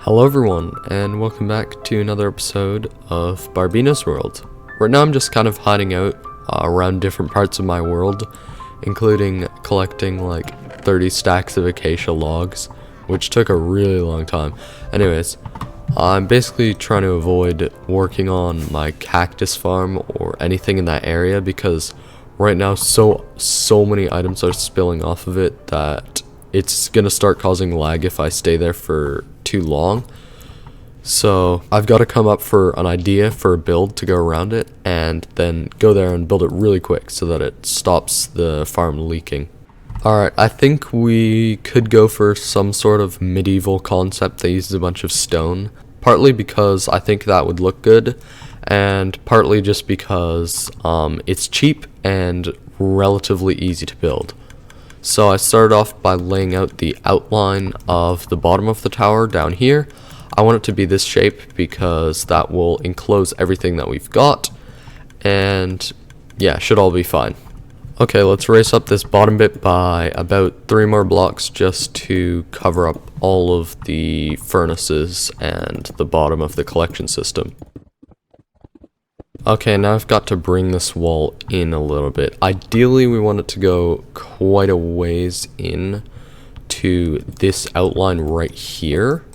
Hello everyone, and welcome back to another episode of Barbeno's World. Right now I'm just kind of hiding out around different parts of my world, including collecting like 30 stacks of acacia logs, which took a really long time. Anyways, I'm basically trying to avoid working on my cactus farm or anything in that area because right now so many items are spilling off of it that it's gonna start causing lag if I stay there for too long. So I've got to come up for an idea for a build to go around it and then go there and build it really quick so that it stops the farm leaking. Alright, I think we could go for some sort of medieval concept that uses a bunch of stone, partly because I think that would look good and partly just because it's cheap and relatively easy to build. So I started off by laying out the outline of the bottom of the tower down here. I want it to be this shape because that will enclose everything that we've got, and yeah, should all be fine. Okay, let's raise up this bottom bit by about 3 more blocks just to cover up all of the furnaces and the bottom of the collection system. Okay, now I've got to bring this wall in a little bit. Ideally, we want it to go quite a ways in to this outline right here.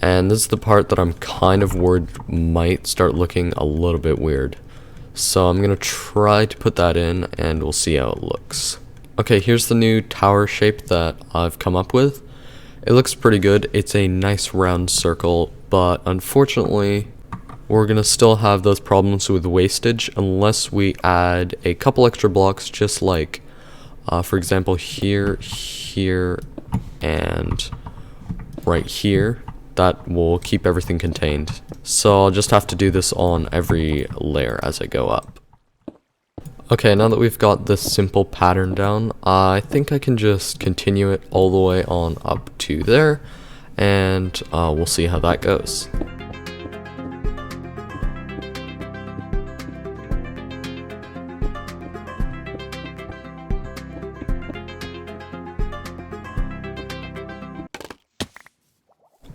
And this is the part that I'm kind of worried might start looking a little bit weird. So I'm going to try to put that in and we'll see how it looks. Okay, here's the new tower shape that I've come up with. It looks pretty good. It's a nice round circle, but unfortunately we're going to still have those problems with wastage unless we add a couple extra blocks, just like, for example, here, and right here. That will keep everything contained. So I'll just have to do this on every layer as I go up. Okay, now that we've got this simple pattern down, I think I can just continue it all the way on up to there, and we'll see how that goes.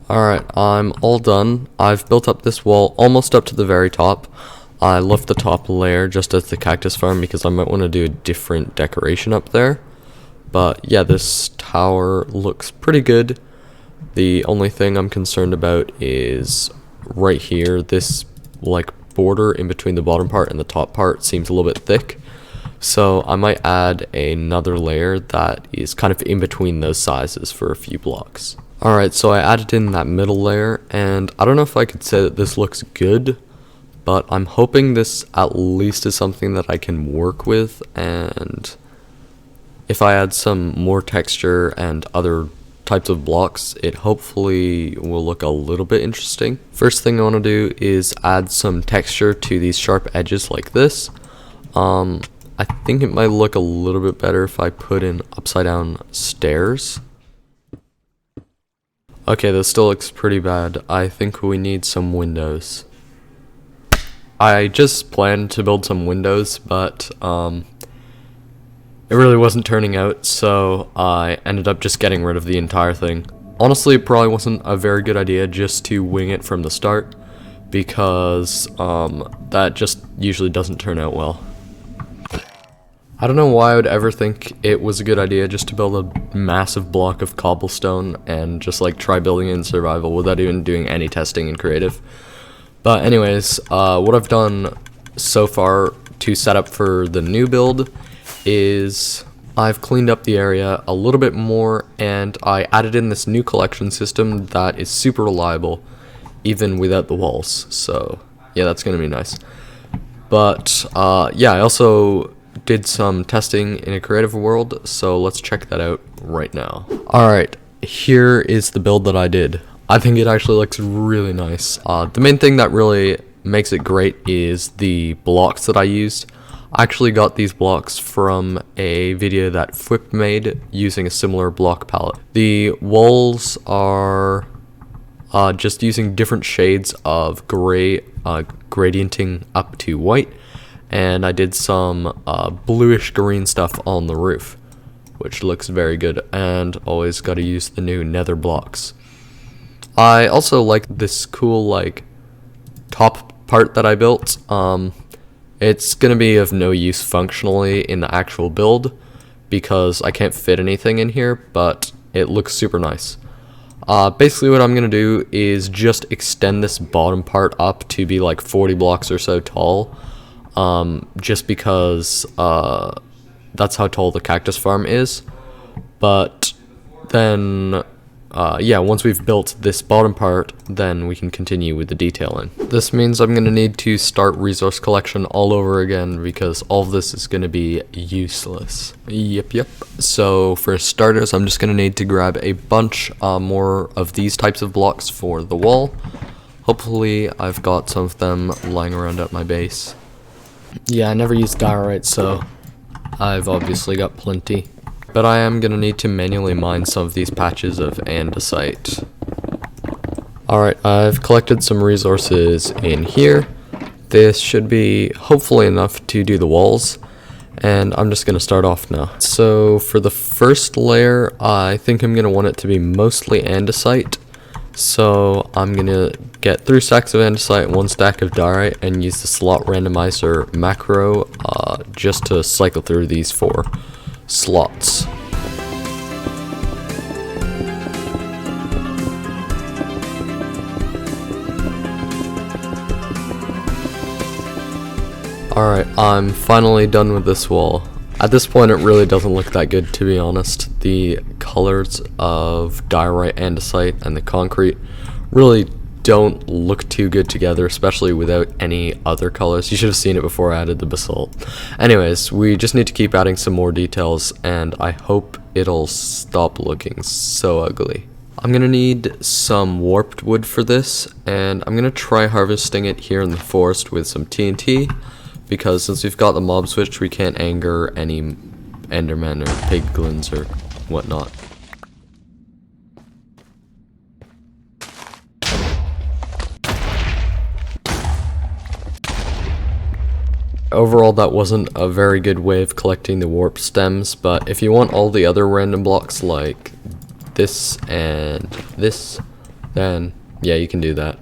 Alright, I'm all done. I've built up this wall almost up to the very top. I left the top layer just as the cactus farm because I might want to do a different decoration up there. But yeah, this tower looks pretty good. The only thing I'm concerned about is right here. This like border in between the bottom part and the top part seems a little bit thick. So I might add another layer that is kind of in between those sizes for a few blocks. Alright, so I added in that middle layer, and I don't know if I could say that this looks good, but I'm hoping this at least is something that I can work with, and if I add some more texture and other types of blocks, it hopefully will look a little bit interesting. First thing I want to do is add some texture to these sharp edges like this. I think it might look a little bit better if I put in upside down stairs. Okay, this still looks pretty bad. I think we need some windows. I just planned to build some windows, but it really wasn't turning out, so I ended up just getting rid of the entire thing. Honestly, it probably wasn't a very good idea just to wing it from the start, because that just usually doesn't turn out well. I don't know why I would ever think it was a good idea just to build a massive block of cobblestone and just like try building it in survival without even doing any testing in creative. But anyways, what I've done so far to set up for the new build is I've cleaned up the area a little bit more and I added in this new collection system that is super reliable even without the walls. So yeah, that's gonna be nice. But yeah, I also did some testing in a creative world, so let's check that out right now. Alright, here is the build that I did. I think it actually looks really nice. The main thing that really makes it great is the blocks that I used. I actually got these blocks from a video that Flip made using a similar block palette. The walls are just using different shades of gray, gradienting up to white. And I did some bluish green stuff on the roof, which looks very good, and always got to use the new nether blocks. I also like this cool like top part that I built. It's gonna be of no use functionally in the actual build because I can't fit anything in here, but it looks super nice. Basically what I'm gonna do is just extend this bottom part up to be like 40 blocks or so tall, just because that's how tall the cactus farm is. But then yeah, once we've built this bottom part, then we can continue with the detailing. This means I'm going to need to start resource collection all over again because all of this is going to be useless. Yep. So for starters, I'm just going to need to grab a bunch more of these types of blocks for the wall. Hopefully I've got some of them lying around at my base. Yeah, I never used diorite, so I've obviously got plenty. But I am going to need to manually mine some of these patches of andesite. Alright, I've collected some resources in here. This should be hopefully enough to do the walls. And I'm just going to start off now. So for the first layer, I think I'm going to want it to be mostly andesite. So I'm going to get 3 stacks of andesite and 1 stack of diorite and use the slot randomizer macro just to cycle through these 4 slots. Alright, I'm finally done with this wall. At this point it really doesn't look that good, to be honest. The colors of diorite, andesite, and the concrete really don't look too good together, especially without any other colors. You should have seen it before I added the basalt. Anyways, we just need to keep adding some more details, and I hope it'll stop looking so ugly. I'm gonna need some warped wood for this, and I'm gonna try harvesting it here in the forest with some TNT, because since we've got the mob switch, we can't anger any endermen or piglins or whatnot. Overall, that wasn't a very good way of collecting the warp stems, but if you want all the other random blocks like this and this, then yeah, you can do that.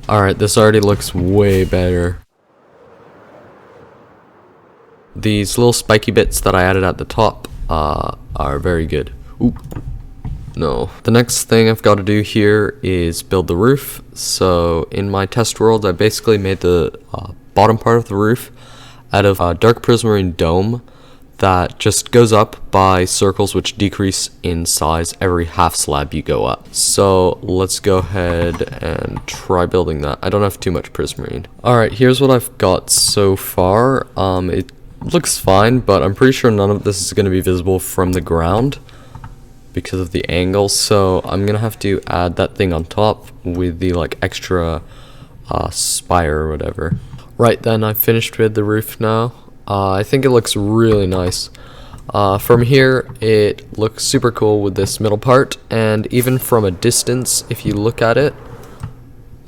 Alright, this already looks way better. These little spiky bits that I added at the top are very good. Oop. No. The next thing I've got to do here is build the roof. So in my test world, I basically made the bottom part of the roof out of a dark prismarine dome that just goes up by circles which decrease in size every half slab you go up. So let's go ahead and try building that. I don't have too much prismarine. Alright, here's what I've got so far. It looks fine, but I'm pretty sure none of this is going to be visible from the ground because of the angle, so I'm gonna have to add that thing on top with the like extra spire or whatever. Right then, I've finished with the roof now. I think it looks really nice. From here, it looks super cool with this middle part, and even from a distance, if you look at it,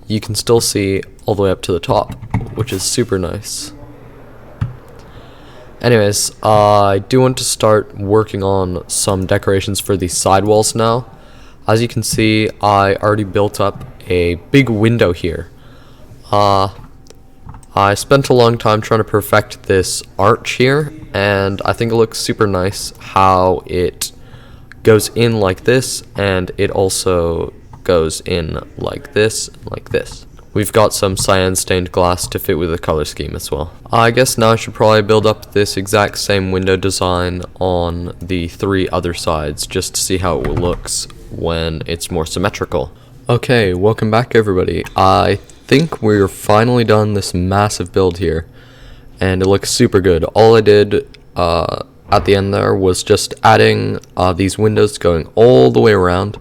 you can still see all the way up to the top, which is super nice. Anyways, I do want to start working on some decorations for these sidewalls now. As you can see, I already built up a big window here. I spent a long time trying to perfect this arch here, and I think it looks super nice how it goes in like this, and it also goes in like this and like this. We've got some cyan stained glass to fit with the color scheme as well. I guess now I should probably build up this exact same window design on the 3 other sides just to see how it looks when it's more symmetrical. Okay, welcome back everybody. I think we're finally done this massive build here, and it looks super good. All I did at the end there was just adding these windows going all the way around,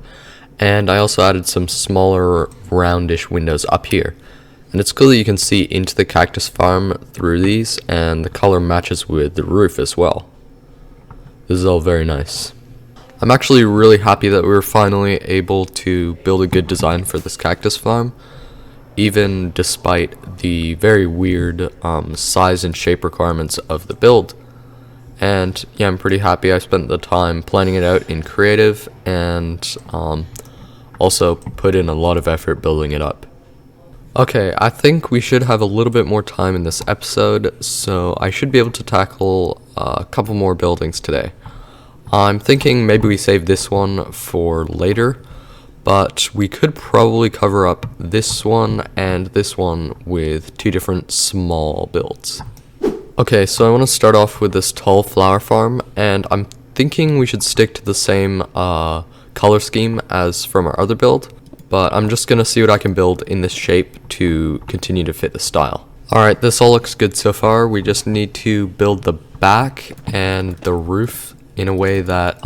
and I also added some smaller roundish windows up here. And it's cool that you can see into the cactus farm through these, and the color matches with the roof as well. This is all very nice. I'm actually really happy that we were finally able to build a good design for this cactus farm. even despite the very weird size and shape requirements of the build. And yeah, I'm pretty happy I spent the time planning it out in creative and also put in a lot of effort building it up. Okay, I think we should have a little bit more time in this episode, so I should be able to tackle a couple more buildings today. I'm thinking maybe we save this one for later, but we could probably cover up this one and this one with two different small builds. Okay, so I want to start off with this tall flower farm, and I'm thinking we should stick to the same color scheme as from our other build, but I'm just going to see what I can build in this shape to continue to fit the style. Alright, this all looks good so far. We just need to build the back and the roof in a way that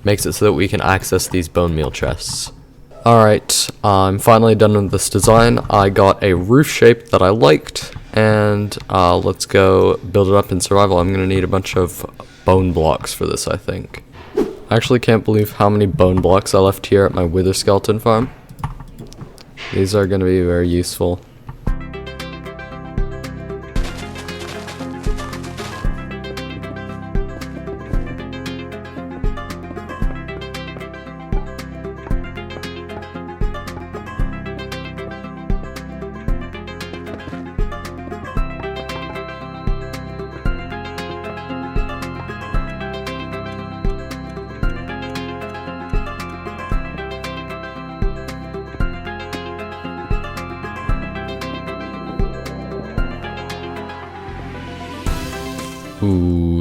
makes it so that we can access these bone meal chests. Alright, I'm finally done with this design. I got a roof shape that I liked, and let's go build it up in survival. I'm going to need a bunch of bone blocks for this, I think. I actually can't believe how many bone blocks I left here at my wither skeleton farm. These are going to be very useful.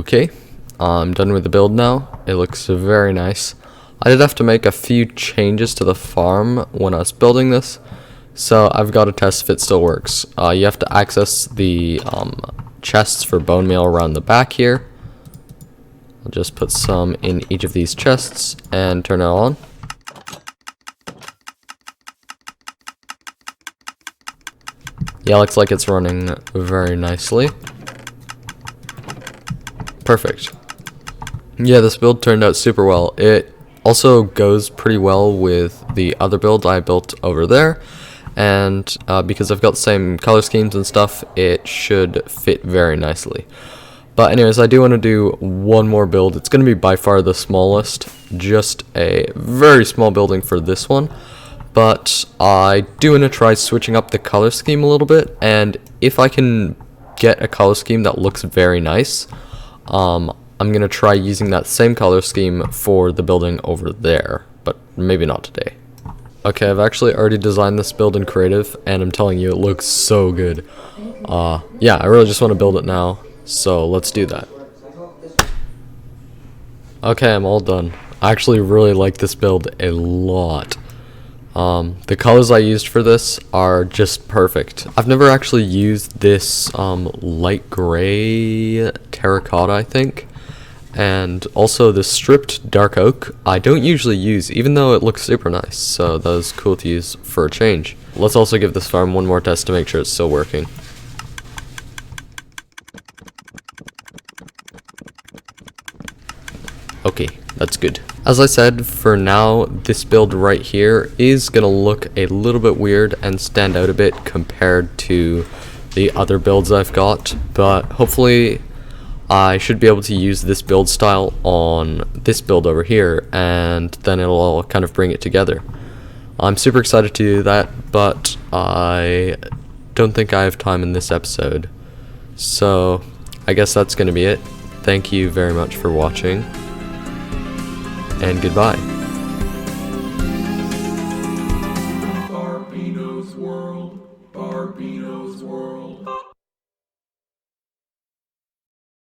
Okay, I'm done with the build now. It looks very nice. I did have to make a few changes to the farm when I was building this, so I've got to test if it still works. You have to access the chests for bone meal around the back here. I'll just put some in each of these chests and turn it on. Yeah, looks like it's running very nicely. Perfect. Yeah, this build turned out super well. It also goes pretty well with the other build I built over there, and because I've got the same color schemes and stuff, it should fit very nicely. But anyways, I do want to do one more build. It's going to be by far the smallest, just a very small building for this one, but I do want to try switching up the color scheme a little bit, and if I can get a color scheme that looks very nice, I'm going to try using that same color scheme for the building over there, but maybe not today. Okay, I've actually already designed this build in creative, and I'm telling you, it looks so good. Yeah, I really just want to build it now, so let's do that. Okay, I'm all done. I actually really like this build a lot. The colors I used for this are just perfect. I've never actually used this light gray terracotta, I think, and also the stripped dark oak I don't usually use, even though it looks super nice, so that was cool to use for a change. Let's also give this farm one more test to make sure it's still working. Okay, that's good. As I said, for now, this build right here is going to look a little bit weird and stand out a bit compared to the other builds I've got, but hopefully I should be able to use this build style on this build over here, and then it'll all kind of bring it together. I'm super excited to do that, but I don't think I have time in this episode. So I guess that's going to be it. Thank you very much for watching, and goodbye. Barbeno's world.